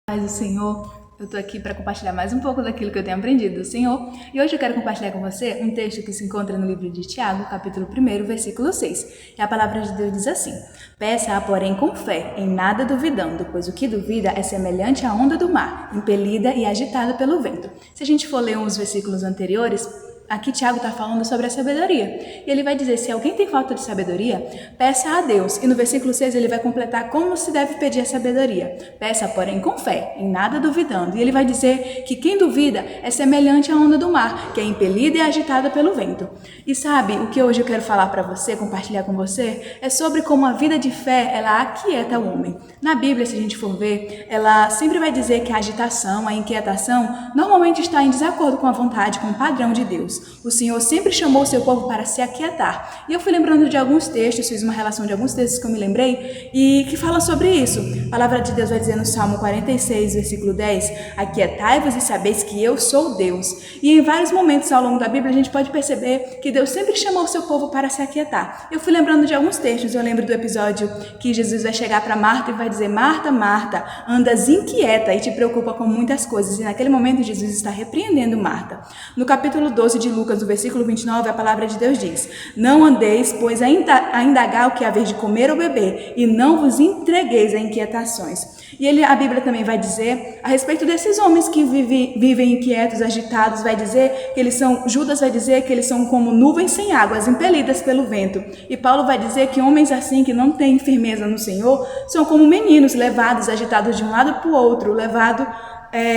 Paz do Senhor, eu tô aqui para compartilhar mais um pouco daquilo que eu tenho aprendido do Senhor. E hoje eu quero compartilhar com você um texto que se encontra no livro de Tiago, capítulo 1, versículo 6. E a palavra de Deus diz assim: Peça, porém, com fé, em nada duvidando, pois o que duvida é semelhante à onda do mar, impelida e agitada pelo vento. Se a gente for ler uns versículos anteriores, aqui Tiago está falando sobre a sabedoria. E ele vai dizer, se alguém tem falta de sabedoria, peça a Deus. E no versículo 6 ele vai completar como se deve pedir a sabedoria. Peça, porém, com fé, em nada duvidando. E ele vai dizer que quem duvida é semelhante à onda do mar, que é impelida e agitada pelo vento. E sabe, o que hoje eu quero falar para você, compartilhar com você, é sobre como a vida de fé, ela aquieta o homem. Na Bíblia, se a gente for ver, ela sempre vai dizer que a agitação, a inquietação, normalmente está em desacordo com a vontade, com o padrão de Deus. O Senhor sempre chamou o seu povo para se aquietar. E eu fui lembrando de alguns textos, fiz uma relação de alguns textos que eu me lembrei e que falam sobre isso. A palavra de Deus vai dizer no Salmo 46, versículo 10, aquietai-vos e sabeis que eu sou Deus. E em vários momentos ao longo da Bíblia a gente pode perceber que Deus sempre chamou o seu povo para se aquietar. Eu fui lembrando de alguns textos, eu lembro do episódio que Jesus vai chegar para Marta e vai dizer, Marta, Marta, andas inquieta e te preocupa com muitas coisas. E naquele momento Jesus está repreendendo Marta. No capítulo 12 de Lucas, no versículo 29, a palavra de Deus diz, não andeis, pois a indagar o que haver de comer ou beber, e não vos entregueis a inquietações. E a Bíblia também vai dizer, a respeito desses homens que vivem inquietos, agitados, vai dizer que Judas vai dizer que eles são como nuvens sem águas, impelidas pelo vento. E Paulo vai dizer que homens assim, que não têm firmeza no Senhor, são como meninos levados, agitados de um lado para o outro, levados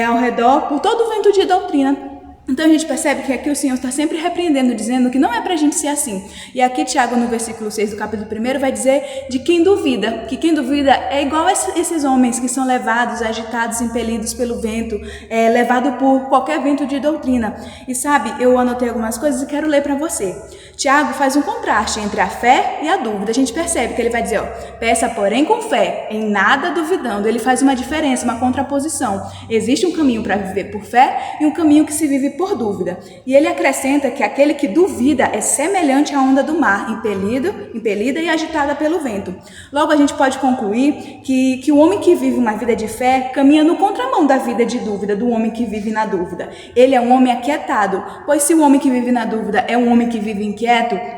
ao redor por todo o vento de doutrina. Então a gente percebe que aqui o Senhor está sempre repreendendo, dizendo que não é para a gente ser assim. E aqui Tiago, no versículo 6 do capítulo 1, vai dizer de quem duvida, que quem duvida é igual a esses homens que são levados, agitados, impelidos pelo vento, levado por qualquer vento de doutrina. E sabe, eu anotei algumas coisas e quero ler para você. Tiago faz um contraste entre a fé e a dúvida. A gente percebe que ele vai dizer, peça porém com fé, em nada duvidando. Ele faz uma diferença, uma contraposição. Existe um caminho para viver por fé e um caminho que se vive por dúvida. E ele acrescenta que aquele que duvida é semelhante à onda do mar, impelida e agitada pelo vento. Logo, a gente pode concluir que o homem que vive uma vida de fé caminha no contramão da vida de dúvida, do homem que vive na dúvida. Ele é um homem aquietado, pois se o homem que vive na dúvida é um homem que vive inquieto,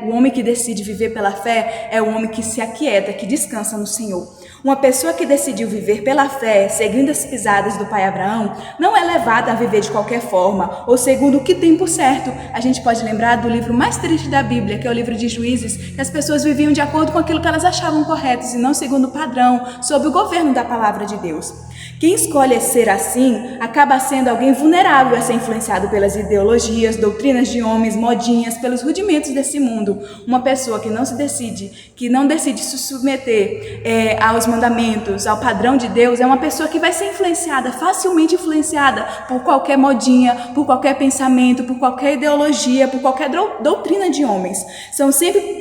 o homem que decide viver pela fé é um homem que se aquieta, que descansa no Senhor. Uma pessoa que decidiu viver pela fé, seguindo as pisadas do pai Abraão, não é levada a viver de qualquer forma, ou segundo o que tem por certo. A gente pode lembrar do livro mais triste da Bíblia, que é o livro de Juízes, que as pessoas viviam de acordo com aquilo que elas achavam correto, e não segundo o padrão, sob o governo da palavra de Deus. Quem escolhe ser assim, acaba sendo alguém vulnerável a ser influenciado pelas ideologias, doutrinas de homens, modinhas, pelos rudimentos desse mundo. Uma pessoa que não decide se submeter aos mandamentos, ao padrão de Deus, é uma pessoa que vai ser facilmente influenciada por qualquer modinha, por qualquer pensamento, por qualquer ideologia, por qualquer doutrina de homens.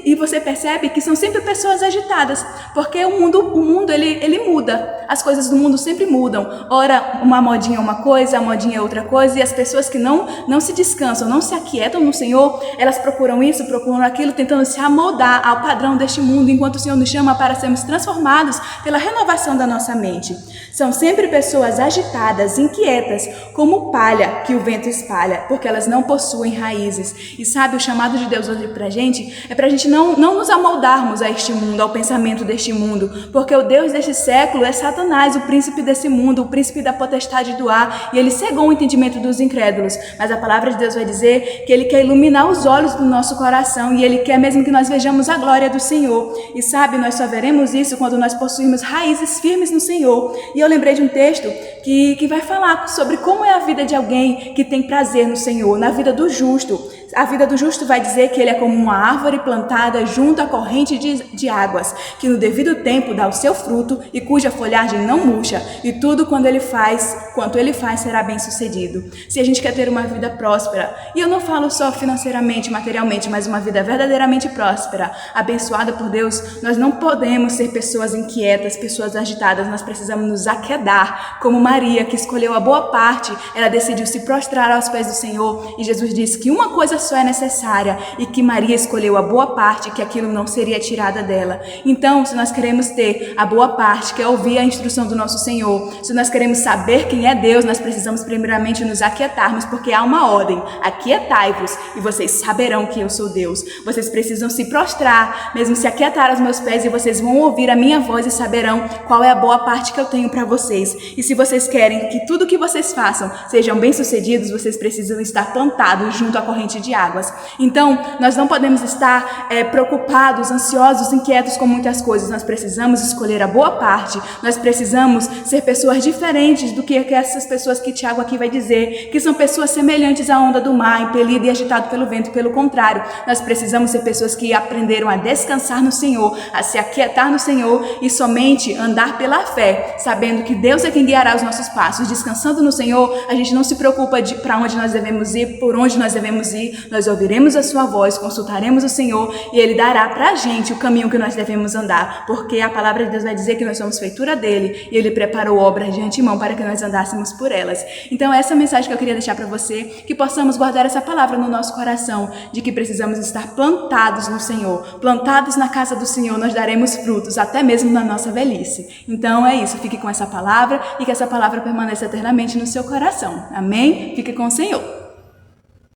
E você percebe que são sempre pessoas agitadas, porque o mundo ele muda, as coisas do mundo sempre mudam. Ora, uma modinha é uma coisa, a modinha é outra coisa, e as pessoas que não se descansam, não se aquietam no Senhor, elas procuram isso, procuram aquilo, tentando se amoldar ao padrão deste mundo, enquanto o Senhor nos chama para sermos transformados pela renovação da nossa mente. São sempre pessoas agitadas, inquietas, como palha que o vento espalha, porque elas não possuem raízes. E sabe, o chamado de Deus hoje pra gente é pra gente não nos amoldarmos a este mundo, ao pensamento deste mundo, porque o Deus deste século é Satanás, o príncipe desse mundo, o príncipe da potestade do ar, e ele cegou o entendimento dos incrédulos. Mas a palavra de Deus vai dizer que ele quer iluminar os olhos do nosso coração, e ele quer mesmo que nós vejamos a glória do Senhor. E sabe, nós só veremos isso quando nós possuirmos raízes firmes no Senhor. E eu lembrei de um texto que vai falar sobre como é a vida de alguém que tem prazer no Senhor, na vida do justo. A vida do justo vai dizer que ele é como uma árvore plantada junto à corrente de águas, que no devido tempo dá o seu fruto e cuja folhagem não murcha, e tudo quanto ele faz será bem sucedido. Se a gente quer ter uma vida próspera, e eu não falo só financeiramente, materialmente, mas uma vida verdadeiramente próspera, abençoada por Deus, nós não podemos ser pessoas inquietas, pessoas agitadas, nós precisamos nos aquedar como uma Maria, que escolheu a boa parte, ela decidiu se prostrar aos pés do Senhor, e Jesus disse que uma coisa só é necessária, e que Maria escolheu a boa parte, que aquilo não seria tirada dela. Então, se nós queremos ter a boa parte, que é ouvir a instrução do nosso Senhor, se nós queremos saber quem é Deus, nós precisamos primeiramente nos aquietarmos, porque há uma ordem: aquietai-vos, e vocês saberão que eu sou Deus. Vocês precisam se prostrar, mesmo se aquietar aos meus pés, e vocês vão ouvir a minha voz e saberão qual é a boa parte que eu tenho para vocês. E se vocês querem que tudo que vocês façam sejam bem-sucedidos, vocês precisam estar plantados junto à corrente de águas. Então, nós não podemos estar preocupados, ansiosos, inquietos com muitas coisas. Nós precisamos escolher a boa parte. Nós precisamos ser pessoas diferentes do que essas pessoas que Tiago aqui vai dizer, que são pessoas semelhantes à onda do mar, impelido e agitado pelo vento. Pelo contrário, nós precisamos ser pessoas que aprenderam a descansar no Senhor, a se aquietar no Senhor e somente andar pela fé, sabendo que Deus é quem guiará os nossos passos. Descansando no Senhor, a gente não se preocupa de para onde nós devemos ir, por onde nós devemos ir. Nós ouviremos a sua voz, consultaremos o Senhor e Ele dará para a gente o caminho que nós devemos andar, porque a palavra de Deus vai dizer que nós somos feitura dele e Ele preparou obras de antemão para que nós andássemos por elas. Então essa é a mensagem que eu queria deixar para você, que possamos guardar essa palavra no nosso coração, de que precisamos estar plantados no Senhor, plantados na casa do Senhor. Nós daremos frutos até mesmo na nossa velhice. Então é isso, fique com essa palavra e que essa palavra permaneça eternamente no seu coração. Amém? Fique com o Senhor.